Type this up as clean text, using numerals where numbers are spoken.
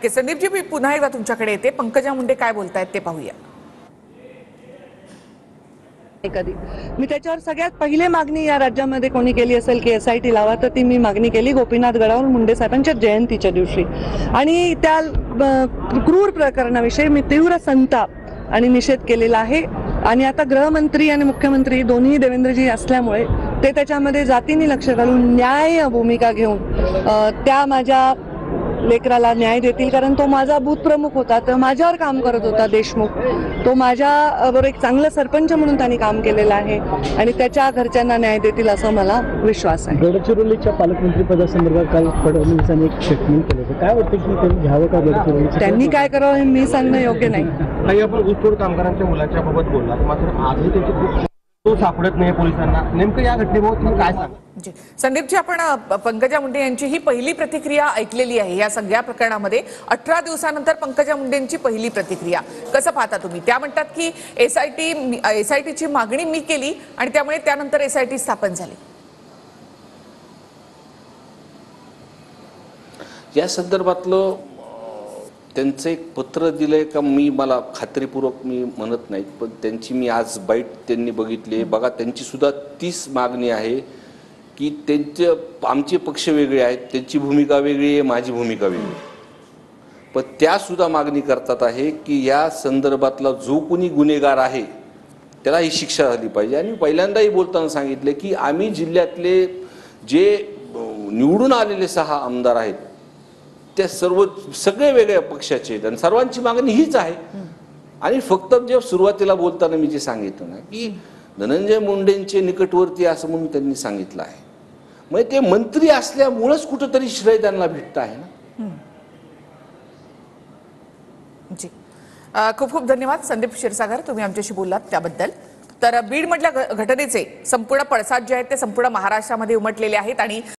नक्की संदीपजी, मी पुन्हा एकदा तुमच्याकडे येते. पंकजा मुंडे काय बोलतायत ते पाहूया. कधी मी त्याच्यावर सगळ्यात पहिली मागणी या राज्यामध्ये कोणी केली असेल की SIT लावा, तर ती मी मागणी केली गोपीनाथ गडावर मुंडे साहेबांच्या जयंतीच्या दिवशी. आणि त्या क्रूर प्रकरणाविषयी मी तीव्र संताप आणि निषेध केलेला आहे. आणि आता गृहमंत्री आणि मुख्यमंत्री दोन्ही देवेंद्रजी असल्यामुळे ते त्याच्यामध्ये जातीने लक्ष घालून न्याय भूमिका घेऊन त्या माझ्या लेकराला न्याय देतील. कारण तो माझा बूथ प्रमुख होता, तर माझ्यावर काम करत होता देशमुख. तो माझ्यावर एक चांगला सरपंच म्हणून त्यांनी काम केलेलं आहे आणि त्याच्या घरच्यांना न्याय देतील असं मला विश्वास आहे. गडचिरोलीच्या पालकमंत्री पदासंदर्भात काल फडणवीसांनी एक स्टेटमेंट केलं होतं. काय वाटतं की त्यांनी घ्यावं का गडचिरोली? त्यांनी काय करावं हे मी सांगणं योग्य नाही. काही आपण ऊसतोड कामगारांच्या मुलांच्या बाबत बोललात, मात्र आजही त्याची खूप सापडत नाही पोलिसांना. नेमकं या घटनेबाबत तुम्ही काय सांगा? संदीपजी, आपण पंकजा मुंडे यांची ही पहिली प्रतिक्रिया ऐकलेली आहे या सगळ्या प्रकरणामध्ये. 18 दिवसानंतर पंकजा मुंडेंची पहिली प्रतिक्रिया कसं पाहता तुम्ही? त्या म्हणतात की SITची मागणी मी केली आणि त्यामुळे त्यानंतर SIT स्थापन झाली. या संदर्भातलं त्यांचं एक पत्र दिलंय का मला खात्रीपूर्वक मी म्हणत नाहीत, पण त्यांची मी आज बाईट त्यांनी बघितली बघा. त्यांची सुद्धा 30 मागणी आहे की आमचे पक्ष वेगळे आहेत, त्यांची भूमिका वेगळी आहे, माझी भूमिका वेगळी आहे. पण त्या सुद्धा मागणी करतात आहे की या संदर्भातला जो कोणी गुन्हेगार आहे त्याला ही शिक्षा झाली पाहिजे. आणि पहिल्यांदाही बोलताना सांगितले की आम्ही जिल्ह्यातले जे निवडून आलेले 6 आमदार आहेत त्या सगळे वेगळ्या पक्षाचे आहेत आणि सर्वांची मागणी हीच आहे. आणि फक्त जे सुरुवातीला बोलताना मी जे सांगितलं ना की धनंजय मुंडेंचे निकटवर्ती असं म्हणून त्यांनी सांगितलं आहे, म्हणजे ते मंत्री असल्यामुळेच कुठंतरी श्रेय त्यांना भेटत आहे ना. जी, खूप खूप धन्यवाद संदीप क्षीरसागर, तुम्ही आमच्याशी बोललात त्याबद्दल. तर बीडमधल्या घटनेचे संपूर्ण पडसाद जे आहेत ते संपूर्ण महाराष्ट्रामध्ये उमटलेले आहेत आणि